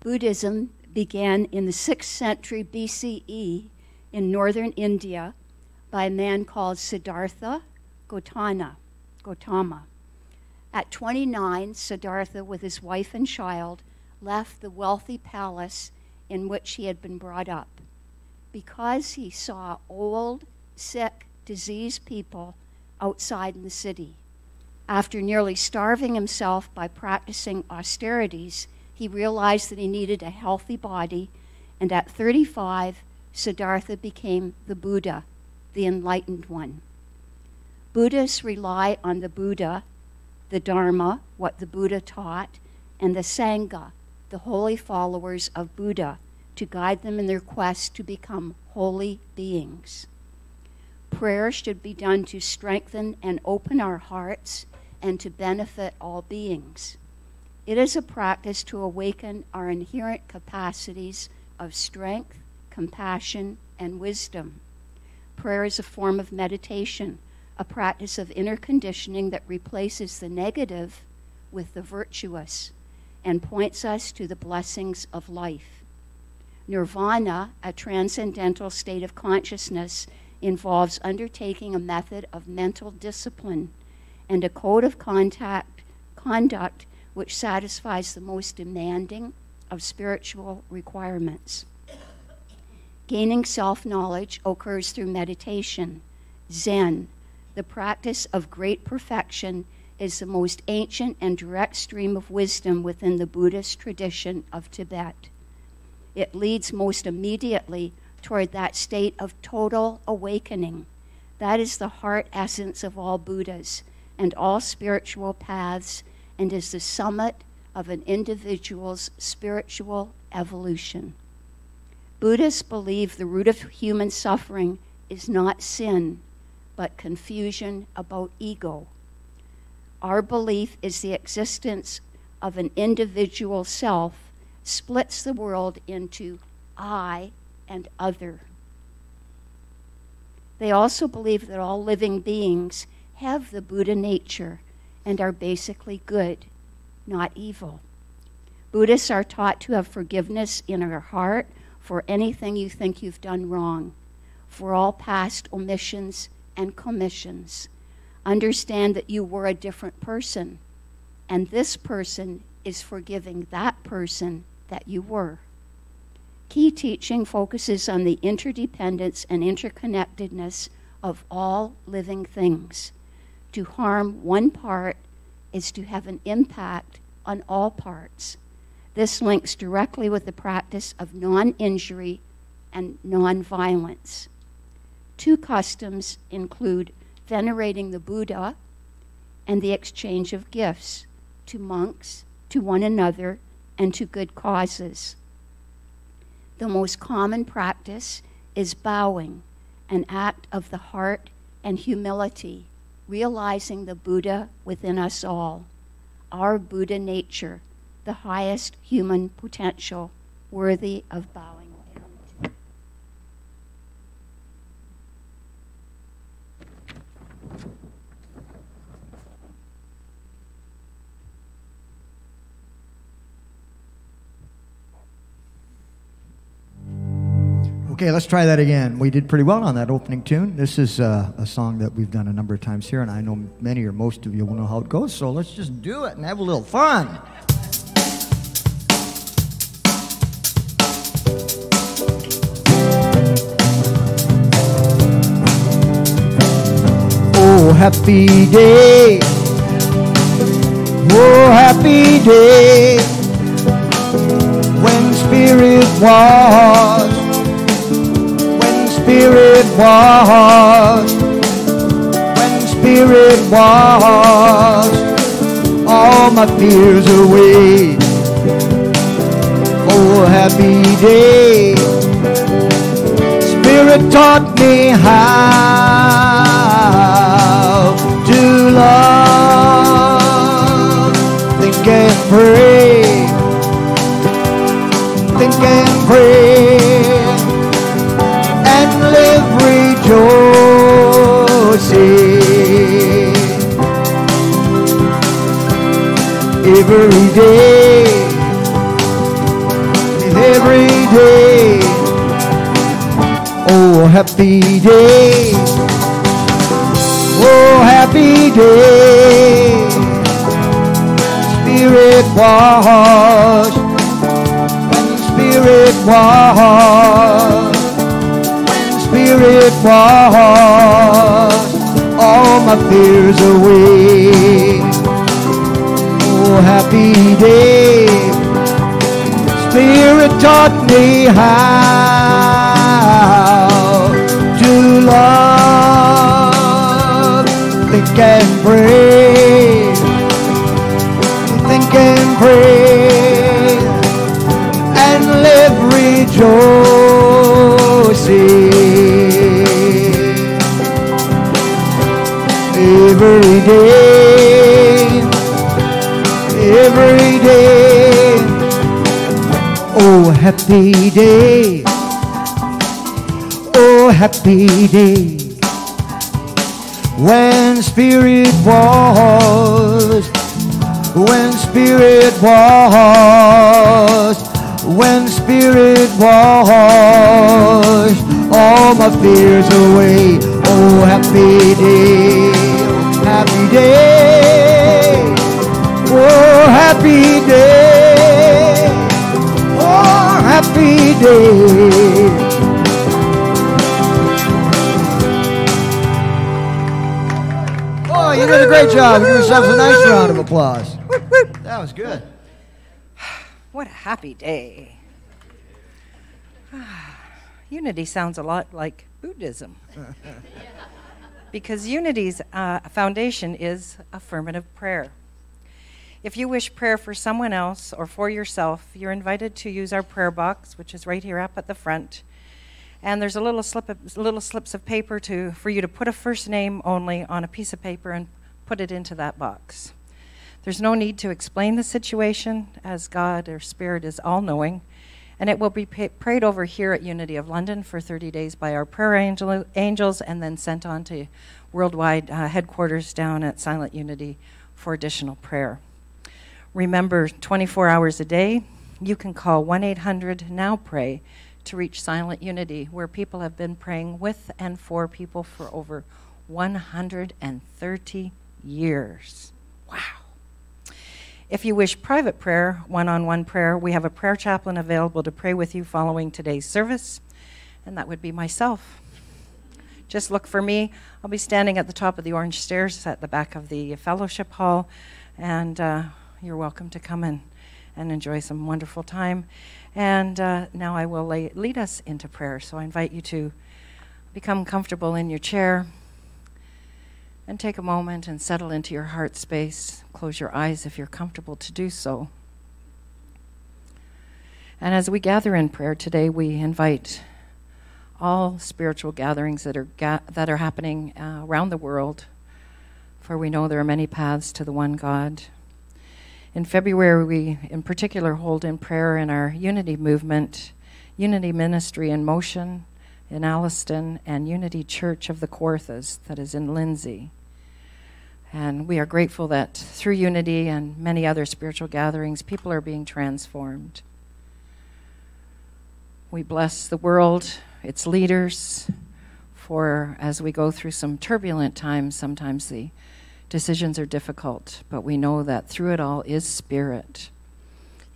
Buddhism began in the 6th century BCE in northern India by a man called Siddhartha Gautama. At 29, Siddhartha, with his wife and child, left the wealthy palace in which he had been brought up because he saw old, sick, diseased people outside in the city. After nearly starving himself by practicing austerities, he realized that he needed a healthy body, and at 35, Siddhartha became the Buddha, the enlightened one. Buddhists rely on the Buddha, the Dharma, what the Buddha taught, and the Sangha, the holy followers of Buddha, to guide them in their quest to become holy beings. Prayer should be done to strengthen and open our hearts and to benefit all beings. It is a practice to awaken our inherent capacities of strength, compassion, and wisdom. Prayer is a form of meditation, a practice of inner conditioning that replaces the negative with the virtuous and points us to the blessings of life. Nirvana, a transcendental state of consciousness, involves undertaking a method of mental discipline and a code of conduct which satisfies the most demanding of spiritual requirements. Gaining self-knowledge occurs through meditation. Zen, the practice of great perfection, is the most ancient and direct stream of wisdom within the Buddhist tradition of Tibet. It leads most immediately toward that state of total awakening. That is the heart essence of all Buddhas and all spiritual paths, and is the summit of an individual's spiritual evolution. Buddhists believe the root of human suffering is not sin, but confusion about ego. Our belief is the existence of an individual self splits the world into I and other. They also believe that all living beings have the Buddha nature and are basically good, not evil. Buddhists are taught to have forgiveness in our heart for anything you think you've done wrong, for all past omissions and commissions. Understand that you were a different person, and this person is forgiving that person that you were. Key teaching focuses on the interdependence and interconnectedness of all living things. To harm one part is to have an impact on all parts. This links directly with the practice of non-injury and non-violence. Two customs include venerating the Buddha and the exchange of gifts to monks, to one another, and to good causes. The most common practice is bowing, an act of the heart and humility, realizing the Buddha within us all, our Buddha nature, the highest human potential, worthy of bowing down to. Okay, let's try that again. We did pretty well on that opening tune. This is a song that we've done a number of times here, and I know many or most of you will know how it goes, so let's just do it and have a little fun. Oh, happy day. Oh, happy day. When spirit was. Spirit was, when spirit was, all my fears away. Oh, happy day. Spirit taught me how to love. Think and pray. Think and pray. Live rejoicing every day. happy day. Oh, happy day. Spirit wash. Spirit wash. Spirit wash. All my fears away. Oh, happy day. Spirit taught me how to love, think and pray, think and pray, and live rejoicing every day, every day. Oh, happy day. Oh, happy day. When Spirit was, when Spirit was, when Spirit was, all my fears away. Oh, happy day. Happy day. Oh, happy day. Oh, happy day. Oh, you did a great job. Give yourselves a nice round of applause. That was good. What a happy day. Unity sounds a lot like Buddhism. Because Unity's foundation is affirmative prayer. If you wish prayer for someone else or for yourself, you're invited to use our prayer box, which is right here up at the front. And there's a little slips of paper for you to put a first name only on a piece of paper and put it into that box. There's no need to explain the situation, as God or Spirit is all-knowing, and it will be prayed over here at Unity of London for 30 days by our prayer angels and then sent on to worldwide headquarters down at Silent Unity for additional prayer. Remember, 24 hours a day, you can call 1-800-NOW-PRAY to reach Silent Unity, where people have been praying with and for people for over 130 years. Wow. If you wish private prayer, one-on-one prayer, we have a prayer chaplain available to pray with you following today's service, and that would be myself. Just look for me. I'll be standing at the top of the orange stairs at the back of the fellowship hall, and you're welcome to come in and enjoy some wonderful time. And now I will lead us into prayer, so I invite you to become comfortable in your chair and take a moment and settle into your heart space. Close your eyes if you're comfortable to do so. And as we gather in prayer today, we invite all spiritual gatherings that are happening around the world, for we know there are many paths to the one God. In February, we in particular hold in prayer in our Unity movement, Unity Ministry in Motion in Alliston, and Unity Church of the Kawarthas that is in Lindsay. And we are grateful that through Unity and many other spiritual gatherings, people are being transformed. We bless the world, its leaders, for as we go through some turbulent times, sometimes the decisions are difficult, but we know that through it all is Spirit.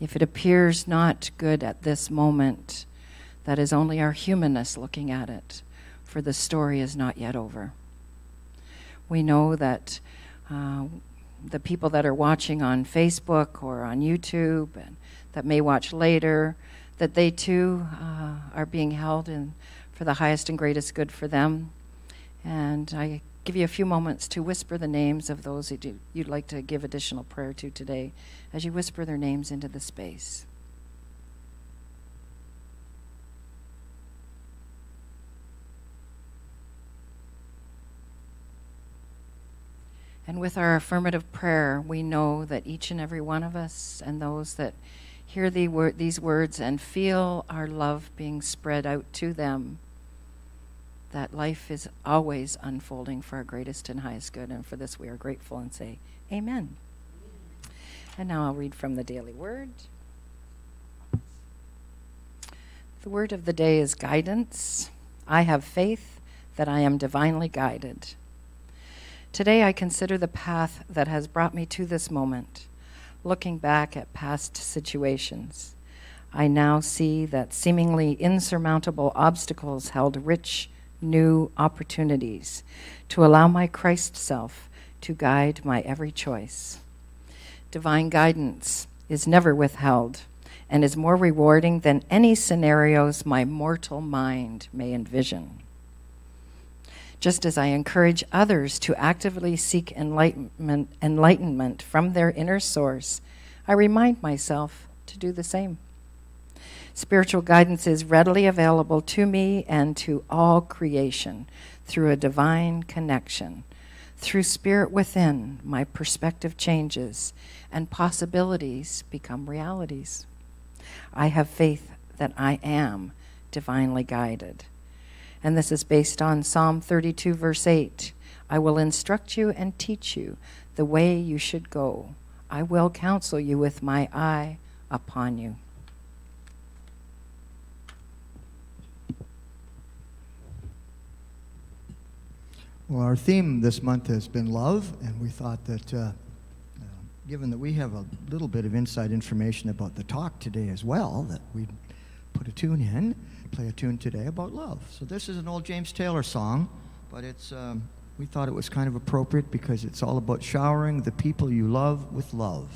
If it appears not good at this moment, that is only our humanness looking at it, for the story is not yet over. We know that the people that are watching on Facebook or on YouTube and that may watch later, that they too are being held in for the highest and greatest good for them. And I give you a few moments to whisper the names of those you'd like to give additional prayer to today as you whisper their names into the space. And with our affirmative prayer, we know that each and every one of us and those that hear these words and feel our love being spread out to them, that life is always unfolding for our greatest and highest good. And for this we are grateful and say, Amen. And now I'll read from the Daily Word. The word of the day is guidance. I have faith that I am divinely guided. Today I consider the path that has brought me to this moment. Looking back at past situations, I now see that seemingly insurmountable obstacles held rich, new opportunities to allow my Christ self to guide my every choice. Divine guidance is never withheld and is more rewarding than any scenarios my mortal mind may envision. Just as I encourage others to actively seek enlightenment from their inner source, I remind myself to do the same. Spiritual guidance is readily available to me and to all creation through a divine connection. Through spirit within, my perspective changes and possibilities become realities. I have faith that I am divinely guided. And this is based on Psalm 32, verse 8. I will instruct you and teach you the way you should go. I will counsel you with my eye upon you. Well, our theme this month has been love, and we thought that given that we have a little bit of inside information about the talk today as well, that we'd put a tune in, play a tune today about love. So this is an old James Taylor song, but it's we thought it was kind of appropriate because it's all about showering the people you love with love.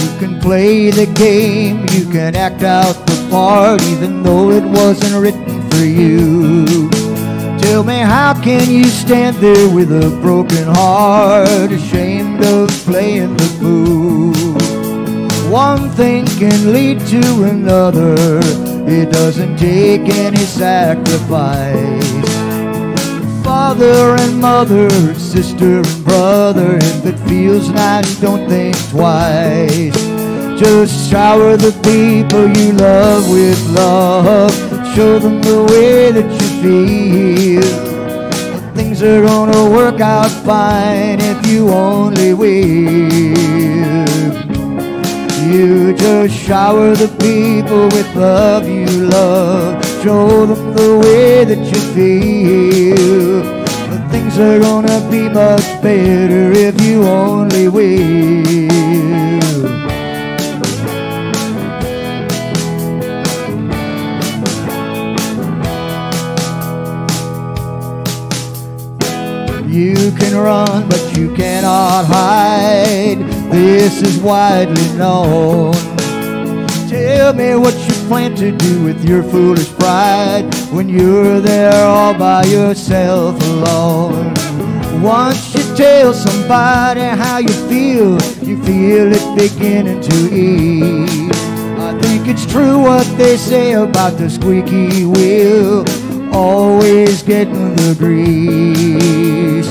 You can play the game, you can act out the part, even though it wasn't written for you. Tell me, how can you stand there with a broken heart, ashamed of playing the fool? One thing can lead to another, it doesn't take any sacrifice. Father and mother, sister and brother, if it feels nice, don't think twice. Just shower the people you love with love. Show them the way that you feel. Things are gonna work out fine if you only will. You just shower the people with love you love. Show them the way that you feel. Things are gonna be much better if you only will. You can run, but you cannot hide. This is widely known. Tell me what you plan to do with your foolish pride when you're there all by yourself alone. Once you tell somebody how you feel it beginning to ease. I think it's true what they say about the squeaky wheel, always getting the grease.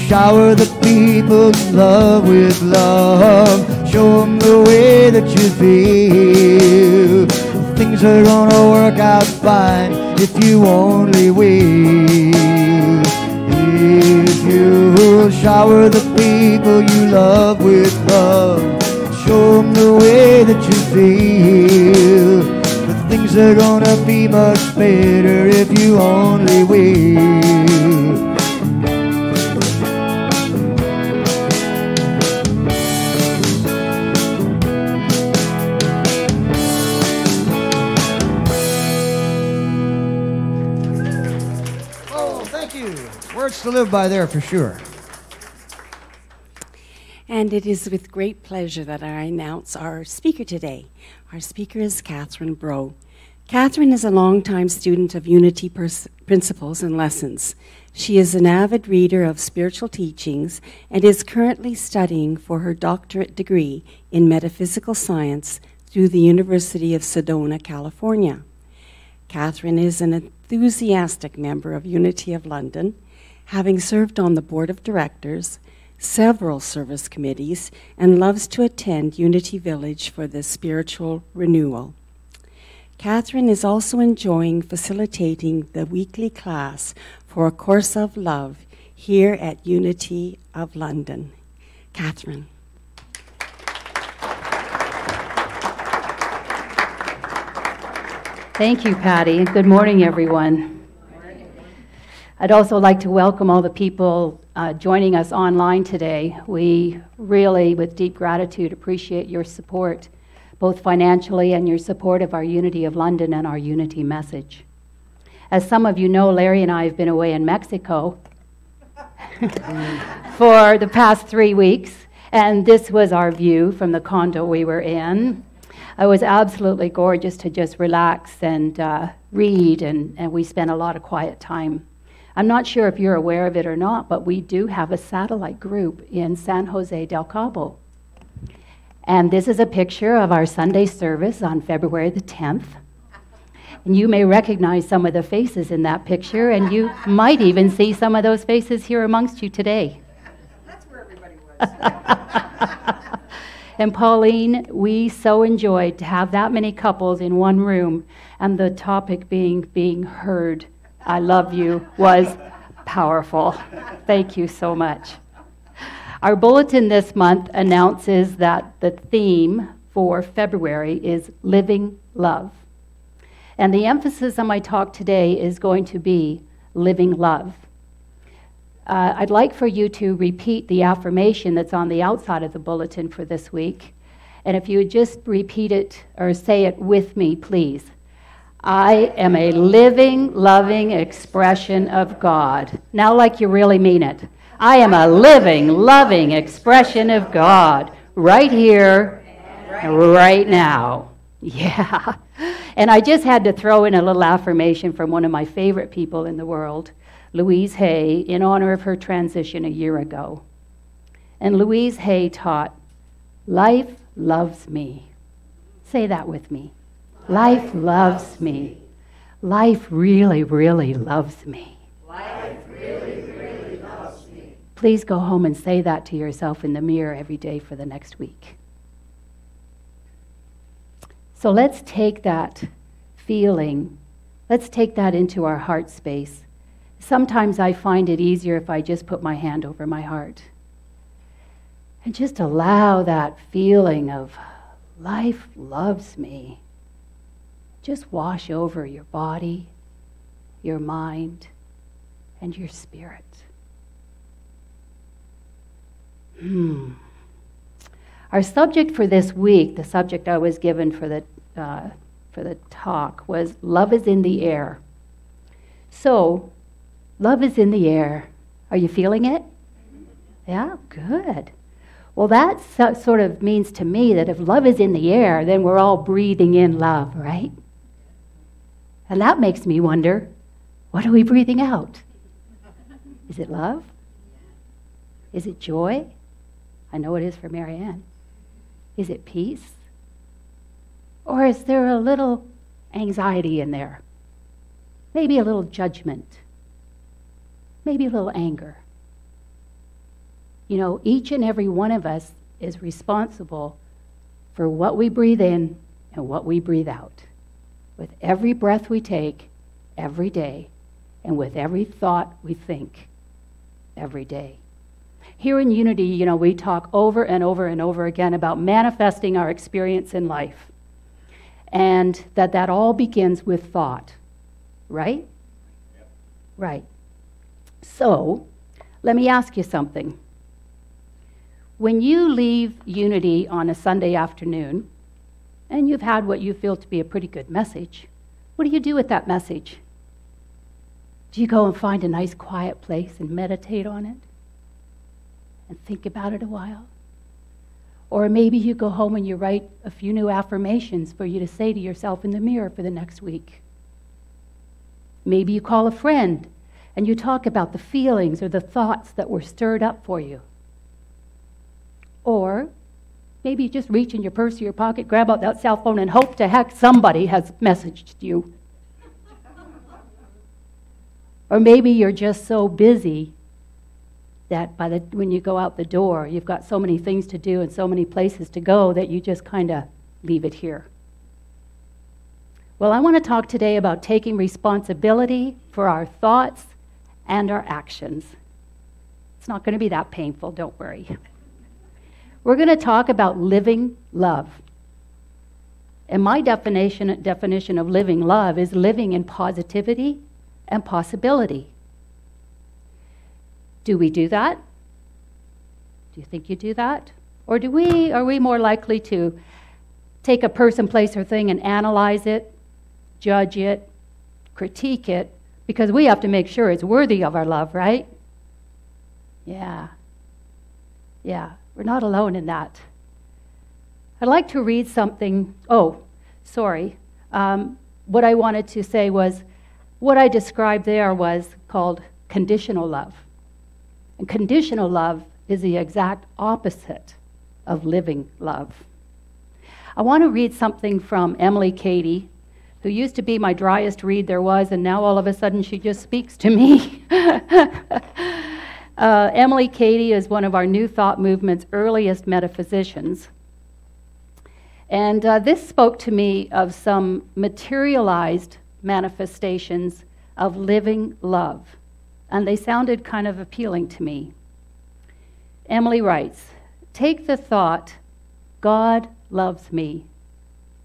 Shower the people in love with love. Show them the way that you feel. Things are gonna work out fine if you only will. If you shower the people you love with love, show them the way that you feel. But things are gonna be much better if you only will. Words to live by there for sure. And it is with great pleasure that I announce our speaker today. Our speaker is Katherine Breau. Katherine is a longtime student of Unity Principles and Lessons. She is an avid reader of spiritual teachings and is currently studying for her doctorate degree in metaphysical science through the University of Sedona, California. Katherine is an enthusiastic member of Unity of London, having served on the board of directors, several service committees, and loves to attend Unity Village for the spiritual renewal. Katherine is also enjoying facilitating the weekly class for A Course of Love here at Unity of London. Katherine. Thank you, Patty. Good morning, everyone. I'd also like to welcome all the people joining us online today. We really, with deep gratitude, appreciate your support, both financially and your support of our Unity of London and our Unity message. As some of you know, Larry and I have been away in Mexico for the past 3 weeks, and this was our view from the condo we were in. It was absolutely gorgeous to just relax and read, and we spent a lot of quiet time. I'm not sure if you're aware of it or not, but we do have a satellite group in San Jose del Cabo. And this is a picture of our Sunday service on February the 10th. And you may recognize some of the faces in that picture, and you might even see some of those faces here amongst you today. That's where everybody was. And Pauline, we so enjoyed to have that many couples in one room, and the topic being heard, I love you, was powerful. Thank you so much. Our bulletin this month announces that the theme for February is Living Love. And the emphasis on my talk today is going to be living love. I'd like for you to repeat the affirmation that's on the outside of the bulletin for this week. And if you would just repeat it or say it with me, please. I am a living, loving expression of God. Now like you really mean it. I am a living, loving expression of God right here, right now. Yeah. And I just had to throw in a little affirmation from one of my favorite people in the world, Louise Hay, in honor of her transition a year ago. And Louise Hay taught, life loves me. Say that with me. Life loves me. Life really, really loves me. Life really, really loves me. Please go home and say that to yourself in the mirror every day for the next week. So let's take that feeling, let's take that into our heart space. Sometimes I find it easier if I just put my hand over my heart and just allow that feeling of life loves me. Just wash over your body, your mind, and your spirit. Our subject for this week, the subject I was given for the talk, was love is in the air. So, love is in the air. Are you feeling it? Yeah, good. Well, that sort of means to me that if love is in the air, then we're all breathing in love, right? And that makes me wonder, what are we breathing out? Is it love? Is it joy? I know it is for Marianne. Is it peace? Or is there a little anxiety in there? Maybe a little judgment. Maybe a little anger. You know, each and every one of us is responsible for what we breathe in and what we breathe out. With every breath we take every day, and with every thought we think every day. Here in Unity, you know, we talk over and over and over again about manifesting our experience in life. And that all begins with thought, right? Yep. Right. So, let me ask you something. When you leave Unity on a Sunday afternoon, and you've had what you feel to be a pretty good message, what do you do with that message? Do you go and find a nice quiet place and meditate on it? And think about it a while? Or maybe you go home and you write a few new affirmations for you to say to yourself in the mirror for the next week. Maybe you call a friend and you talk about the feelings or the thoughts that were stirred up for you. Or maybe you just reach in your purse or your pocket, grab out that cell phone and hope to heck somebody has messaged you. Or maybe you're just so busy that when you go out the door, you've got so many things to do and so many places to go that you just kind of leave it here. Well, I want to talk today about taking responsibility for our thoughts and our actions. It's not going to be that painful, don't worry. We're going to talk about living love. And my definition of living love is living in positivity and possibility. Do we do that? Do you think you do that? Or are we more likely to take a person, place, or thing and analyze it, judge it, critique it, because we have to make sure it's worthy of our love, right? Yeah. Yeah, we're not alone in that. I'd like to read something. Oh, sorry. What I wanted to say was, what I described there was called conditional love. And conditional love is the exact opposite of living love. I want to read something from Emily Cady, who used to be my driest read there was, and now all of a sudden she just speaks to me. Emily Cady is one of our New Thought movement's earliest metaphysicians. And this spoke to me of some materialized manifestations of living love. And they sounded kind of appealing to me. Emily writes, take the thought, God loves me.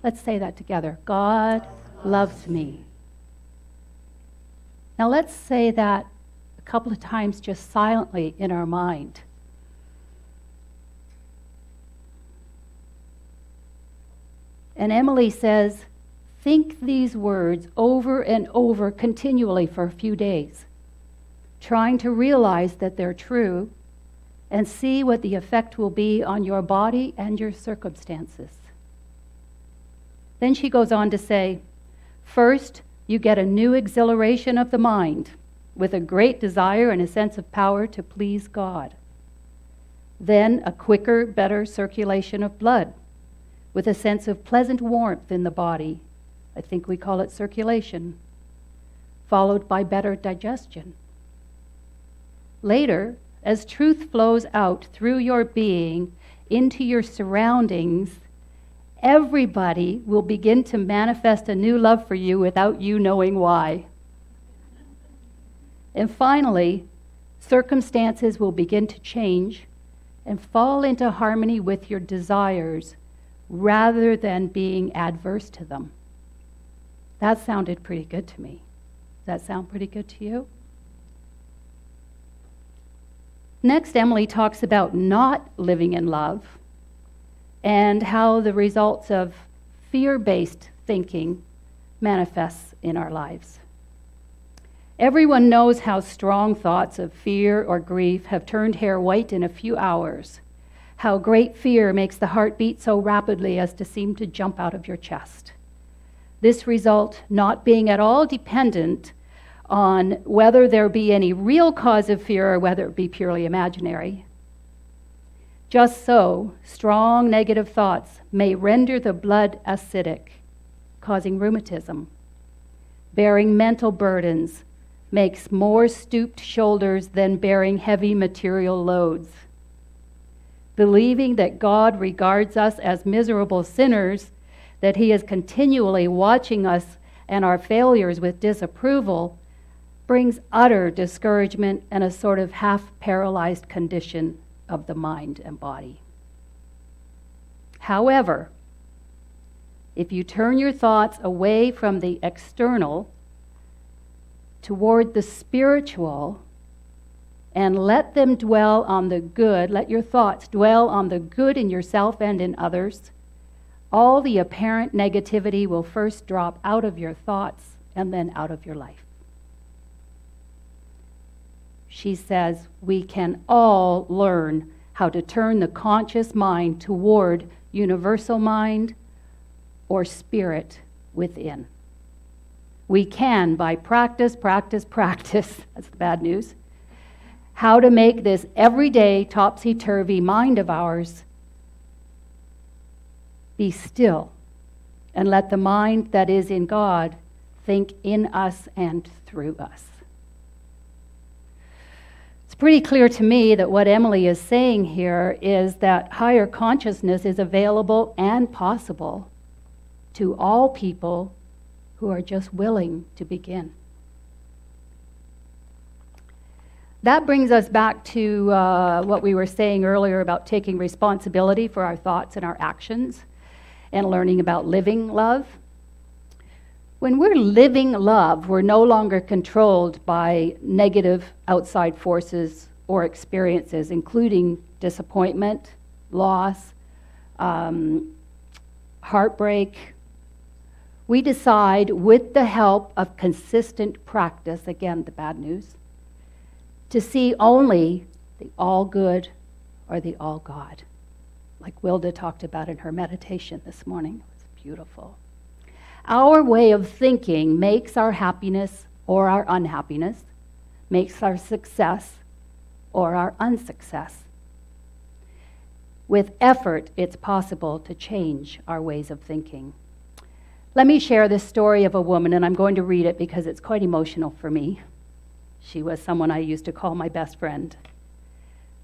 Let's say that together. God loves me. Now let's say that a couple of times just silently in our mind. And Emily says, think these words over and over continually for a few days, trying to realize that they're true and see what the effect will be on your body and your circumstances. Then she goes on to say, first, you get a new exhilaration of the mind with a great desire and a sense of power to please God. Then a quicker, better circulation of blood with a sense of pleasant warmth in the body. I think we call it circulation, followed by better digestion. Later, as truth flows out through your being into your surroundings, everybody will begin to manifest a new love for you without you knowing why. And finally, circumstances will begin to change and fall into harmony with your desires rather than being adverse to them. That sounded pretty good to me. Does that sound pretty good to you? Next, Emily talks about not living in love and how the results of fear-based thinking manifests in our lives. Everyone knows how strong thoughts of fear or grief have turned hair white in a few hours, how great fear makes the heart beat so rapidly as to seem to jump out of your chest. This result not being at all dependent on whether there be any real cause of fear or whether it be purely imaginary. Just so, strong negative thoughts may render the blood acidic, causing rheumatism. Bearing mental burdens makes more stooped shoulders than bearing heavy material loads. Believing that God regards us as miserable sinners, that He is continually watching us and our failures with disapproval, brings utter discouragement and a sort of half-paralyzed condition of the mind and body. However, if you turn your thoughts away from the external toward the spiritual and let them dwell on the good, let your thoughts dwell on the good in yourself and in others, all the apparent negativity will first drop out of your thoughts and then out of your life. She says, we can all learn how to turn the conscious mind toward universal mind or spirit within. We can, by practice, that's the bad news, how to make this everyday topsy-turvy mind of ours be still and let the mind that is in God think in us and through us. It's pretty clear to me that what Emily is saying here is that higher consciousness is available and possible to all people who are just willing to begin. That brings us back to what we were saying earlier about taking responsibility for our thoughts and our actions. and learning about living love. When we're living love, we're no longer controlled by negative outside forces or experiences, including disappointment, loss, heartbreak. We decide, with the help of consistent practice, again, the bad news, to see only the all good or the all God, like Wilda talked about in her meditation this morning. It was beautiful. Our way of thinking makes our happiness or our unhappiness, makes our success or our unsuccess. With effort, it's possible to change our ways of thinking. Let me share this story of a woman, and I'm going to read it because it's quite emotional for me. She was someone I used to call my best friend.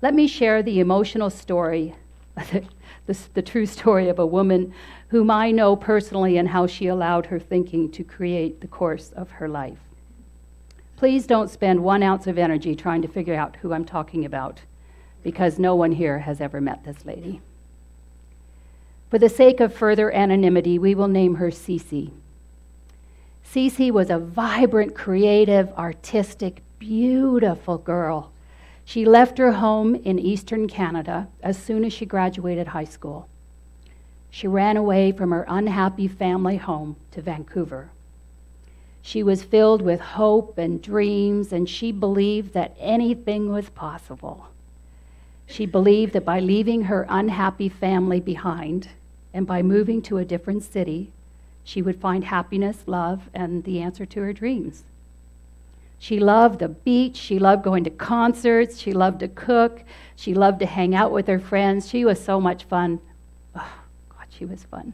Let me share the emotional story, the true story of a woman whom I know personally and how she allowed her thinking to create the course of her life. Please don't spend 1 ounce of energy trying to figure out who I'm talking about, because no one here has ever met this lady. For the sake of further anonymity, we will name her Cece. Cece was a vibrant, creative, artistic, beautiful girl. She left her home in eastern Canada as soon as she graduated high school. She ran away from her unhappy family home to Vancouver. She was filled with hope and dreams, and she believed that anything was possible. She believed that by leaving her unhappy family behind and by moving to a different city, she would find happiness, love, and the answer to her dreams. She loved the beach. She loved going to concerts. She loved to cook. She loved to hang out with her friends. She was so much fun. Oh, God, she was fun.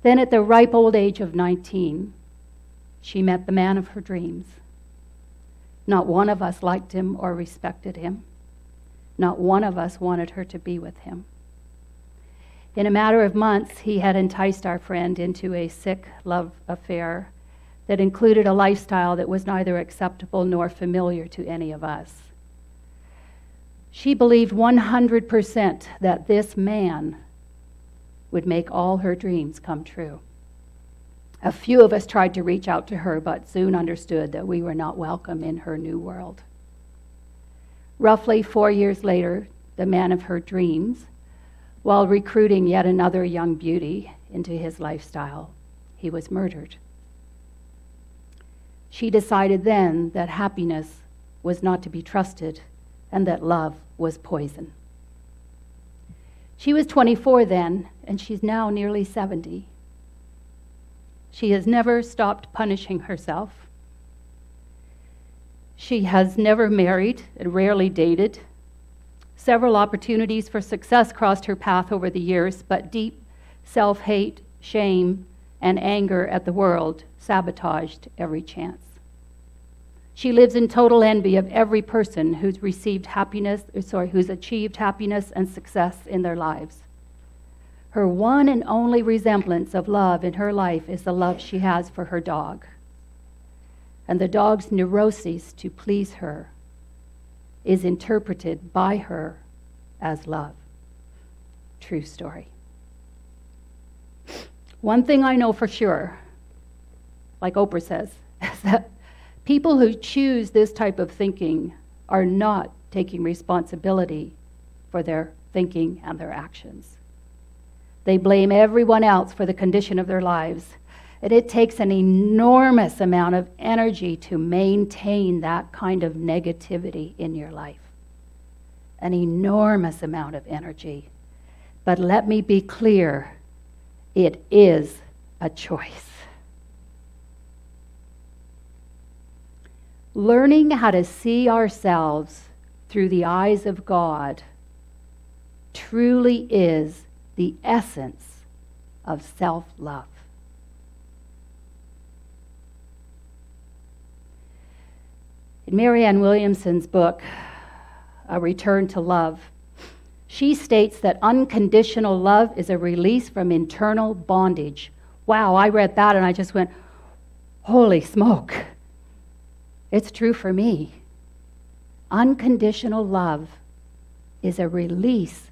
Then at the ripe old age of 19, she met the man of her dreams. Not one of us liked him or respected him. Not one of us wanted her to be with him. In a matter of months, he had enticed our friend into a sick love affair that included a lifestyle that was neither acceptable nor familiar to any of us. She believed 100% that this man would make all her dreams come true. A few of us tried to reach out to her, but soon understood that we were not welcome in her new world. Roughly 4 years later, the man of her dreams, while recruiting yet another young beauty into his lifestyle, he was murdered. She decided then that happiness was not to be trusted and that love was poison. She was 24 then, and she's now nearly 70. She has never stopped punishing herself. She has never married and rarely dated. Several opportunities for success crossed her path over the years, but deep self-hate, shame, and anger at the world sabotaged every chance. She lives in total envy of every person who's achieved happiness and success in their lives. Her one and only resemblance of love in her life is the love she has for her dog. And the dog's neuroses to please her is interpreted by her as love. True story. One thing I know for sure, like Oprah says, is that people who choose this type of thinking are not taking responsibility for their thinking and their actions. They blame everyone else for the condition of their lives. And it takes an enormous amount of energy to maintain that kind of negativity in your life. An enormous amount of energy. But let me be clear, it is a choice. Learning how to see ourselves through the eyes of God truly is the essence of self-love. In Marianne Williamson's book, A Return to Love, she states that unconditional love is a release from internal bondage. Wow, I read that and I just went, holy smoke. It's true for me. Unconditional love is a release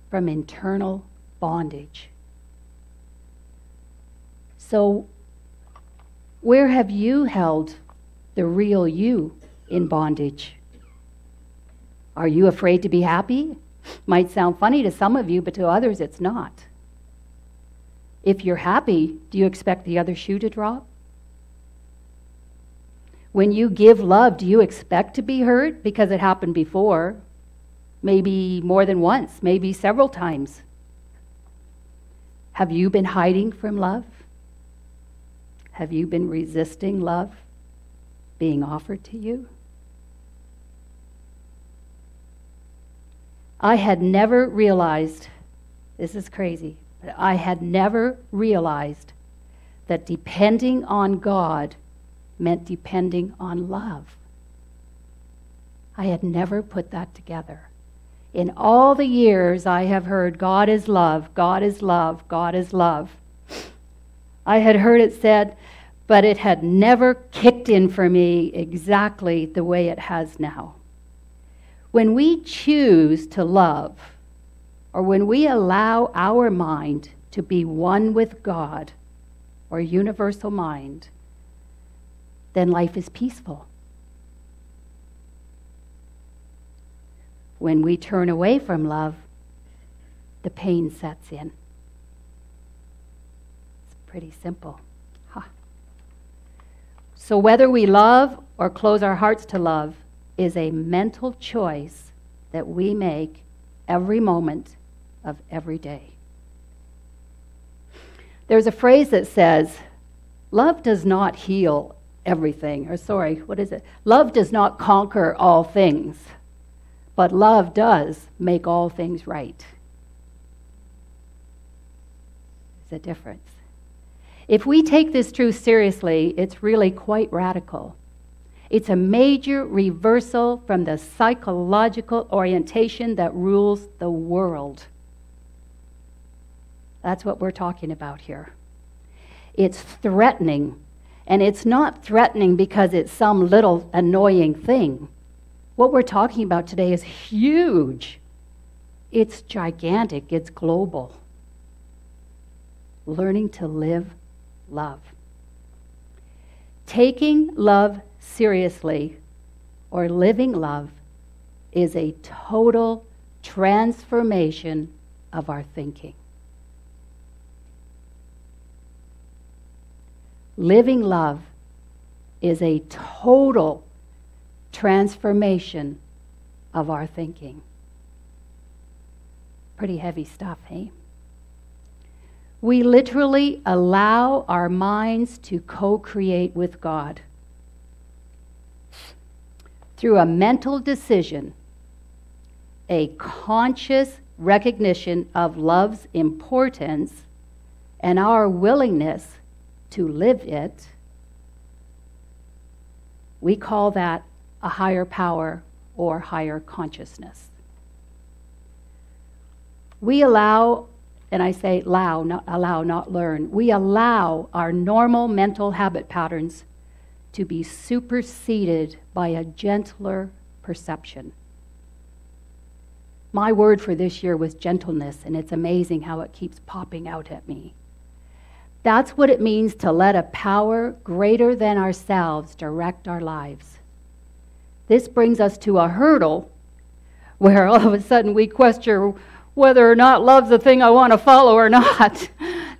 from internal bondage. So, where have you held the real you in bondage? Are you afraid to be happy? Might sound funny to some of you, but to others it's not. If you're happy, do you expect the other shoe to drop? When you give love, do you expect to be hurt? Because it happened before. Maybe more than once, maybe several times. Have you been hiding from love? Have you been resisting love being offered to you? I had never realized, this is crazy, but I had never realized that depending on God meant depending on love. I had never put that together. In all the years I have heard God is love, God is love, God is love. I had heard it said, but it had never kicked in for me exactly the way it has now. When we choose to love, or when we allow our mind to be one with God, or universal mind, then life is peaceful. When we turn away from love, the pain sets in. It's pretty simple. So whether we love or close our hearts to love is a mental choice that we make every moment of every day. There's a phrase that says, love does not heal everything. Love does not conquer all things, but love does make all things right. There's a difference. If we take this truth seriously, it's really quite radical. It's a major reversal from the psychological orientation that rules the world. That's what we're talking about here. It's threatening, and it's not threatening because it's some little annoying thing. What we're talking about today is huge. It's gigantic. It's global. Learning to live love. Taking love seriously, or living love, is a total transformation of our thinking. Living love is a total transformation of our thinking. Pretty heavy stuff, hey? We literally allow our minds to co-create with God. Through a mental decision, a conscious recognition of love's importance, and our willingness to live it, we call that a higher power or higher consciousness. We allow, and I say allow, not learn, we allow our normal mental habit patterns to be superseded by a gentler perception. My word for this year was gentleness, and it's amazing how it keeps popping out at me. That's what it means to let a power greater than ourselves direct our lives. This brings us to a hurdle where all of a sudden we question whether or not love's the thing I want to follow or not.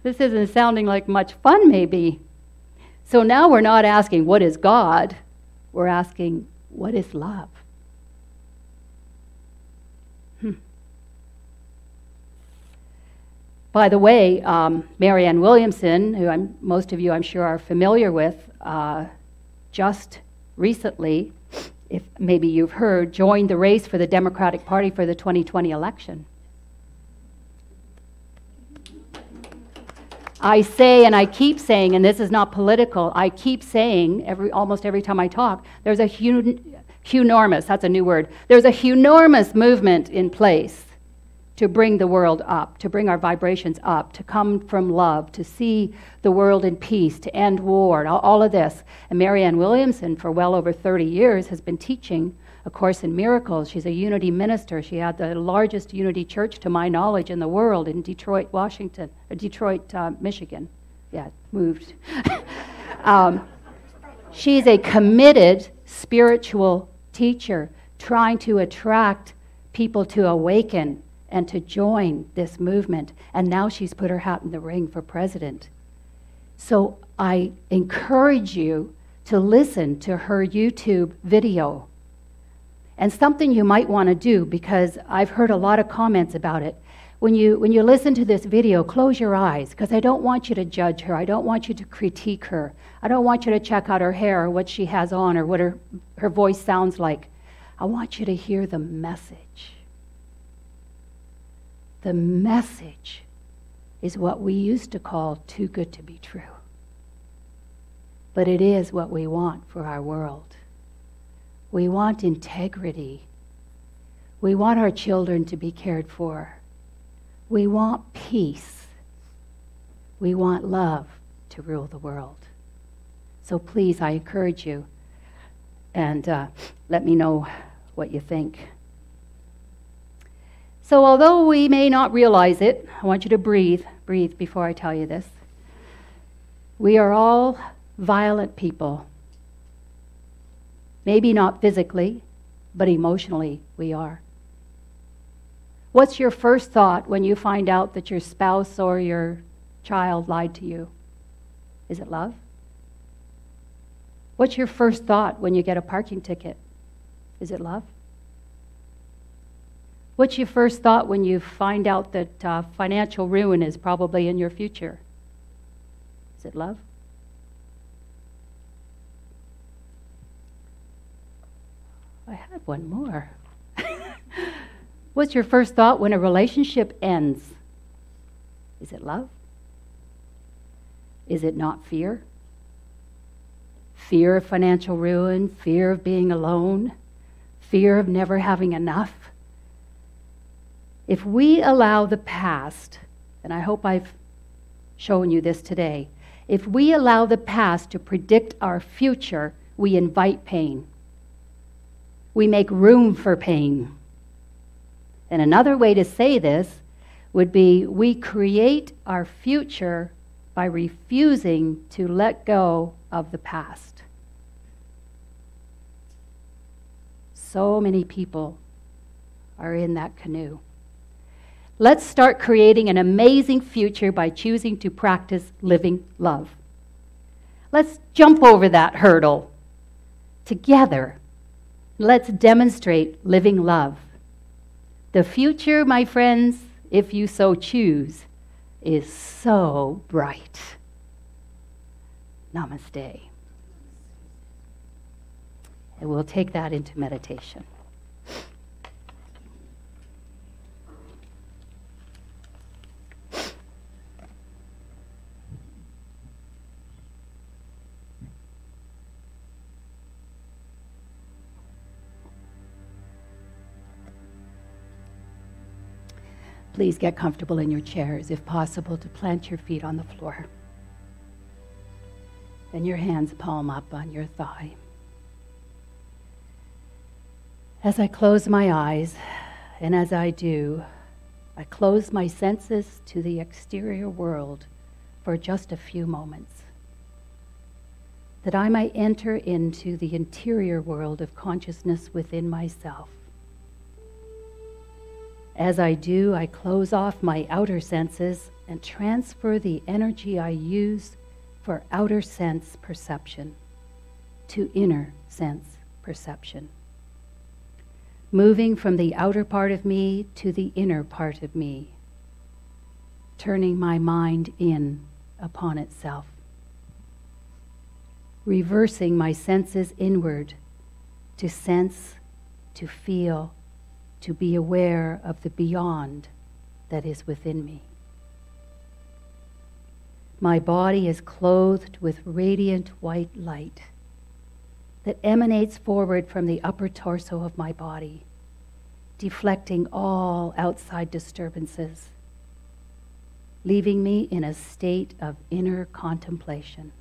This isn't sounding like much fun, maybe. So now we're not asking, what is God? We're asking, what is love? By the way, Marianne Williamson, who most of you I'm sure are familiar with, just recently, if maybe you've heard, joined the race for the Democratic Party for the 2020 election. I say, and I keep saying, and this is not political, I keep saying almost every time I talk, there's a hunormous, that's a new word, there's a hunormous movement in place to bring the world up, to bring our vibrations up, to come from love, to see the world in peace, to end war, all of this. And Marianne Williamson, for well over 30 years, has been teaching A Course in Miracles. She's a unity minister. She had the largest unity church, to my knowledge, in the world in Detroit, Michigan. Yeah, moved. She's a committed spiritual teacher trying to attract people to awaken and to join this movement. And now she's put her hat in the ring for president. So I encourage you to listen to her YouTube video. And something you might want to do, because I've heard a lot of comments about it. When you listen to this video, close your eyes, because I don't want you to judge her. I don't want you to critique her. I don't want you to check out her hair or what she has on or what her voice sounds like. I want you to hear the message. The message is what we used to call too good to be true. But it is what we want for our world. We want integrity. We want our children to be cared for. We want peace. We want love to rule the world. So please, I encourage you, and let me know what you think. So although we may not realize it, I want you to breathe before I tell you this. We are all violent people. Maybe not physically, but emotionally we are. What's your first thought when you find out that your spouse or your child lied to you? Is it love? What's your first thought when you get a parking ticket? Is it love? What's your first thought when you find out that financial ruin is probably in your future? Is it love? I had one more. What's your first thought when a relationship ends? Is it love? Is it not fear? Fear of financial ruin, fear of being alone, fear of never having enough. If we allow the past, and I hope I've shown you this today, if we allow the past to predict our future, we invite pain. We make room for pain. And another way to say this would be we create our future by refusing to let go of the past. So many people are in that canoe. Let's start creating an amazing future by choosing to practice living love. Let's jump over that hurdle together. Let's demonstrate living love. The future, my friends, if you so choose, is so bright. Namaste. And we'll take that into meditation. Please get comfortable in your chairs, if possible, to plant your feet on the floor. Then your hands palm up on your thigh. As I close my eyes, and as I do, I close my senses to the exterior world for just a few moments, that I might enter into the interior world of consciousness within myself. As I do, I close off my outer senses and transfer the energy I use for outer sense perception to inner sense perception, moving from the outer part of me to the inner part of me, turning my mind in upon itself, reversing my senses inward to sense, to feel, to be aware of the beyond that is within me. My body is clothed with radiant white light that emanates forward from the upper torso of my body, deflecting all outside disturbances, leaving me in a state of inner contemplation,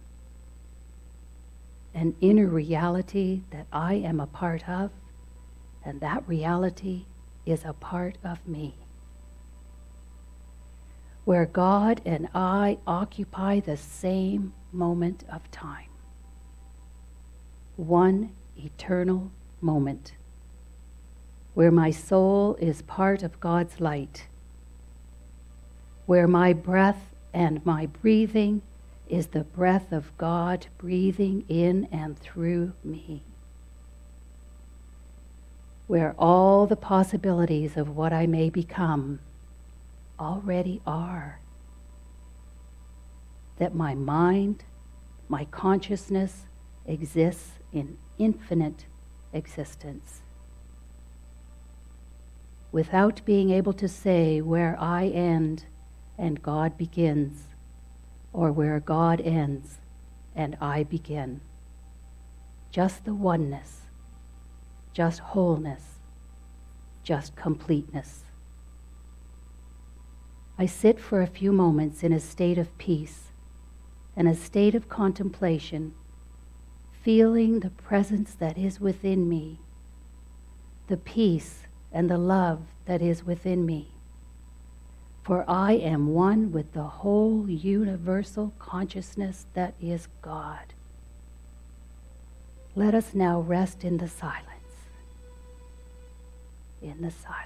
an inner reality that I am a part of, and that reality is a part of me. where God and I occupy the same moment of time. One eternal moment, where my soul is part of God's light, where my breath and my breathing is the breath of God breathing in and through me, where all the possibilities of what I may become already are, that my mind, my consciousness exists in infinite existence, without being able to say where I end and God begins, or where God ends and I begin. Just the oneness, just wholeness, just completeness. I sit for a few moments in a state of peace and a state of contemplation, feeling the presence that is within me, the peace and the love that is within me. For I am one with the whole universal consciousness that is God. Let us now rest in the silence. In the silence.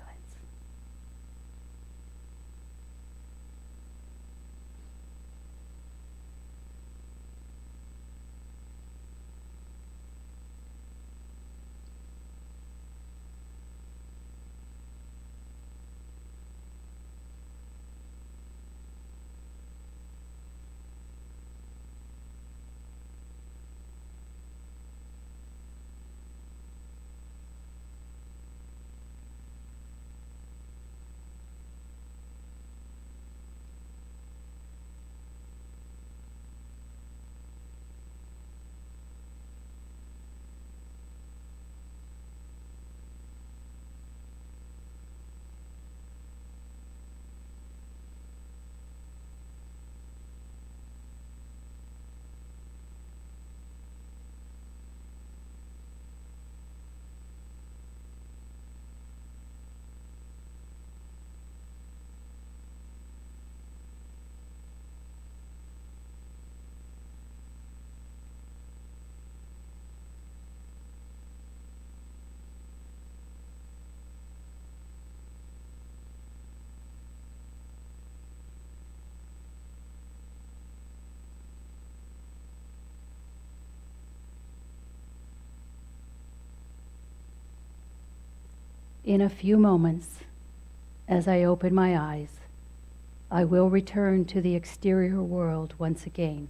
In a few moments, as I open my eyes, I will return to the exterior world once again.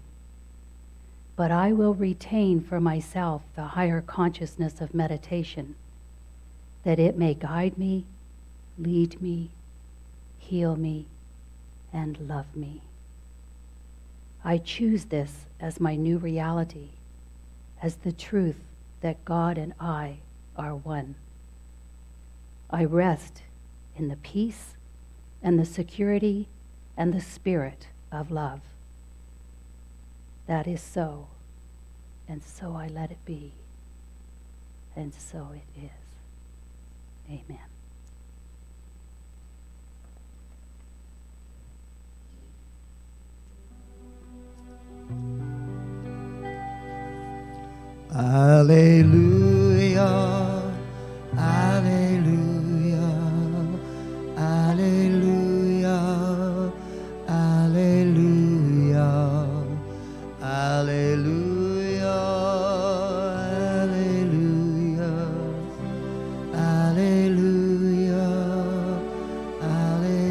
But I will retain for myself the higher consciousness of meditation, that it may guide me, lead me, heal me, and love me. I choose this as my new reality, as the truth that God and I are one. I rest in the peace and the security and the spirit of love. That is so, and so I let it be, and so it is. Amen. Alleluia, alleluia, alleluia, alleluia, alleluia, alleluia, alleluia, alleluia, alleluia.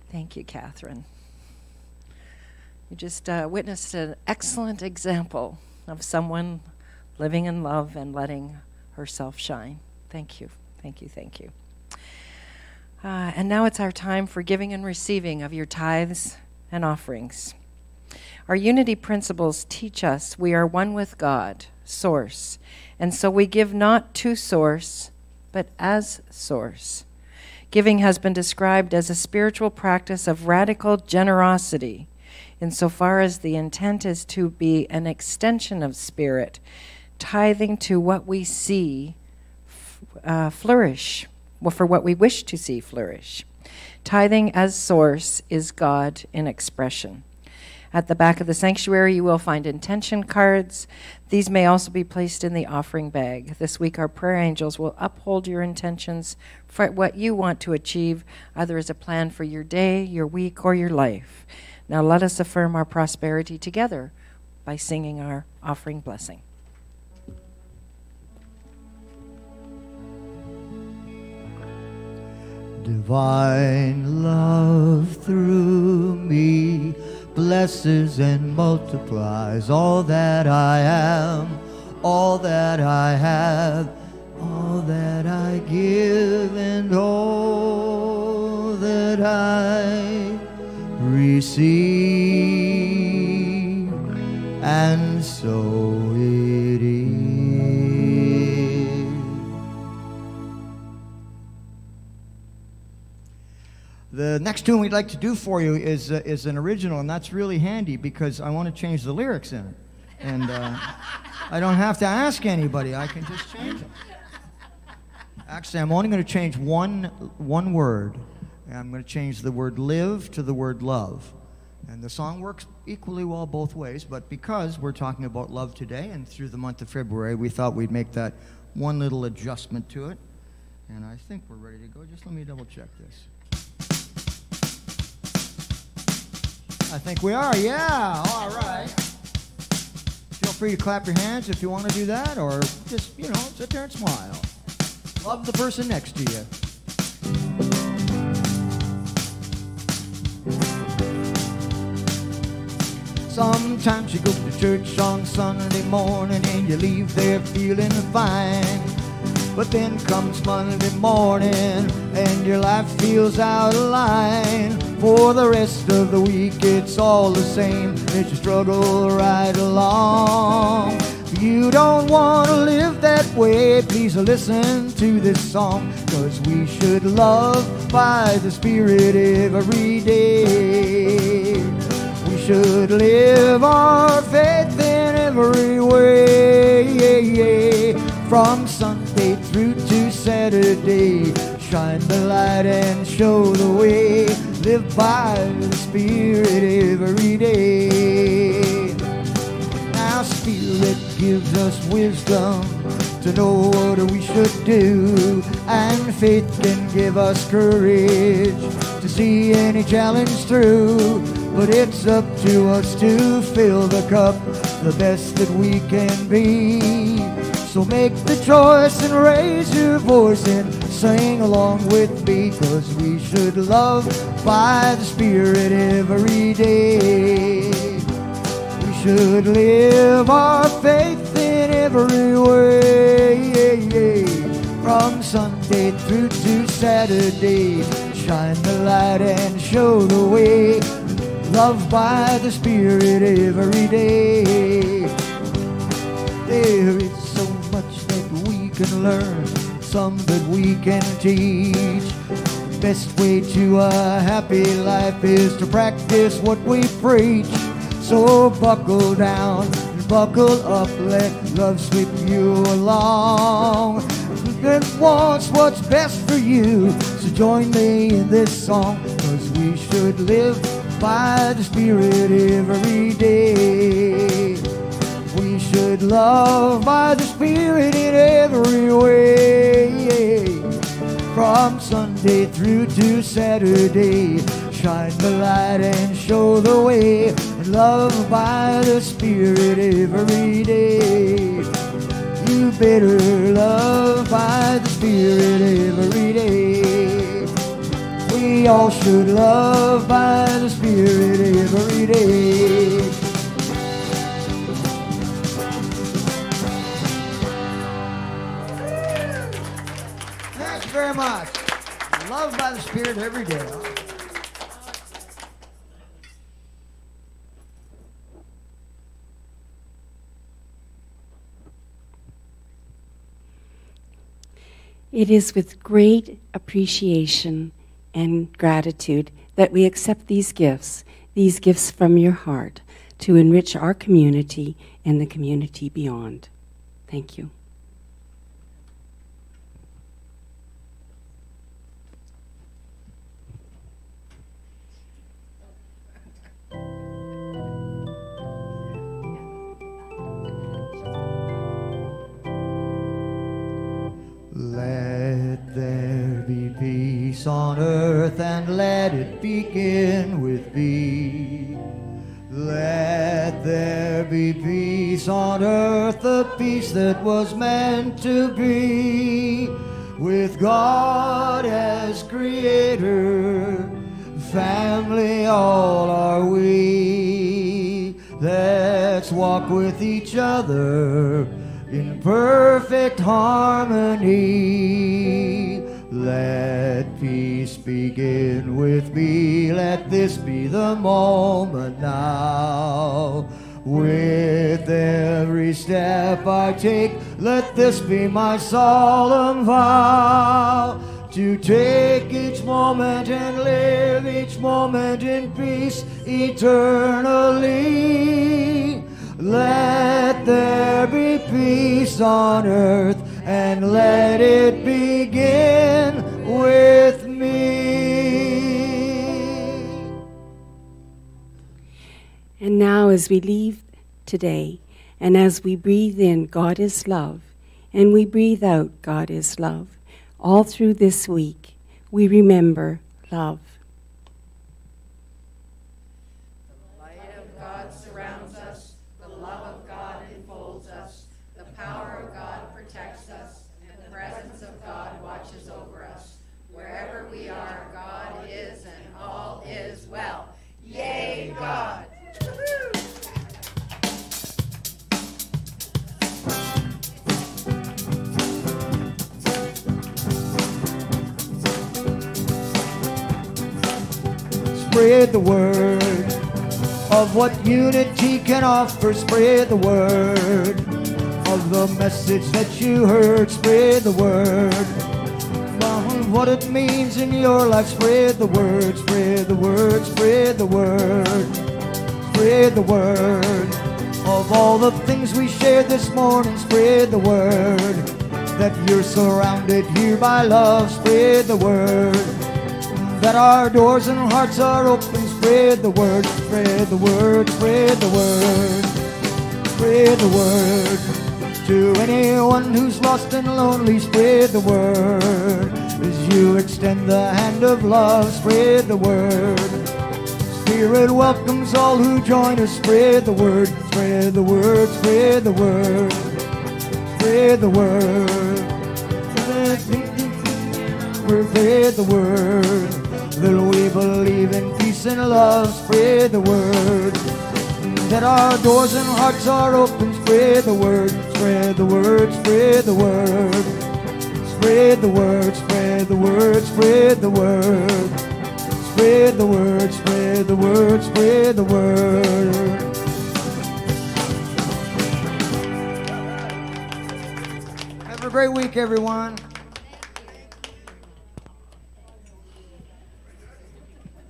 Thank you, Catherine. You just witnessed an excellent example of someone living in love and letting herself shine. Thank you. Thank you. Thank you. And now it's our time for giving and receiving of your tithes and offerings. Our unity principles teach us we are one with God, Source, and so we give not to Source, but as Source. Giving has been described as a spiritual practice of radical generosity, insofar as the intent is to be an extension of spirit, tithing to what we see flourish, well, for what we wish to see flourish. Tithing as Source is God in expression. At the back of the sanctuary, you will find intention cards. These may also be placed in the offering bag. This week, our prayer angels will uphold your intentions for what you want to achieve, either as a plan for your day, your week, or your life. Now let us affirm our prosperity together by singing our offering blessing. Divine love through me blesses and multiplies all that I am, all that I have, all that I give, and all that I receive. And so it is. The next tune we'd like to do for you is an original, and that's really handy because I want to change the lyrics in it. And I don't have to ask anybody. I can just change them. Actually, I'm only going to change one word. I'm going to change the word live to the word love. And the song works equally well both ways, but because we're talking about love today and through the month of February, we thought we'd make that one little adjustment to it. And I think we're ready to go. Just let me double check this. I think we are, yeah, all right. Feel free to clap your hands if you want to do that, or just, sit there and smile. Love the person next to you. Sometimes you go to church on Sunday morning and you leave there feeling fine. But then comes Monday morning and your life feels out of line. For the rest of the week it's all the same, it's a struggle right along. You don't want to live that way, please listen to this song. 'Cause we should love by the Spirit every day. We should live our faith in every way. From Sunday through to Saturday, shine the light and show the way. Live by the Spirit every day. Now Spirit gives us wisdom to know what we should do, and faith can give us courage to see any challenge through. But it's up to us to fill the cup the best that we can be. So make the choice and raise your voice and sing along with me, 'cause we should love by the Spirit every day. We should live our faith in every way. From Sunday through to Saturday, shine the light and show the way. Love by the Spirit every day. There is so much that we can learn, some that we can teach. The best way to a happy life is to practice what we preach. So buckle down and buckle up, let love sweep you along. It wants what's best for you, so join me in this song. 'Cause we should live by the Spirit every day. We should love by the Spirit in every way. From Sunday through to Saturday, shine the light and show the way. And love by the Spirit every day. You better love by the Spirit every day. We all should love by the Spirit every day. you very much. Loved by the Spirit every day. It is with great appreciation and gratitude that we accept these gifts from your heart, to enrich our community and the community beyond. Thank you. Let there be peace on earth, and let it begin with me. Let there be peace on earth, the peace that was meant to be. With God as creator, family all are we. Let's walk with each other in perfect harmony. Let peace begin with me. Let this be the moment now. With every step I take, let this be my solemn vow. To take each moment and live each moment in peace eternally. Let there be peace on earth, and let it begin with me. And now as we leave today, and as we breathe in, God is love, and we breathe out, God is love, all through this week, we remember love. The light of God surrounds us. The love of God enfolds us. The power of God protects us. And the presence of God watches over us. Wherever we are, God is, and all is well. Yay, God! Spread the word of what unity can offer. Spread the word of the message that you heard. Spread the word of what it means in your life. Spread the word, spread the word, spread the word. Spread the word of all the things we shared this morning. Spread the word that you're surrounded here by love. Spread the word that our doors and hearts are open. Spread the word, spread the word, spread the word. Spread the word to anyone who's lost and lonely. Spread the word as you extend the hand of love. Spread the word. Spirit welcomes all who join us. Spread the word, spread the word, spread the word. Spread the word. Spread the word. That we believe in peace and love. Spread the word. That our doors and hearts are open. Spread the word. Spread the word. Spread the word. Spread the word. Spread the word. Spread the word. Spread the word. Spread the word. Spread the word. Have a great week, everyone.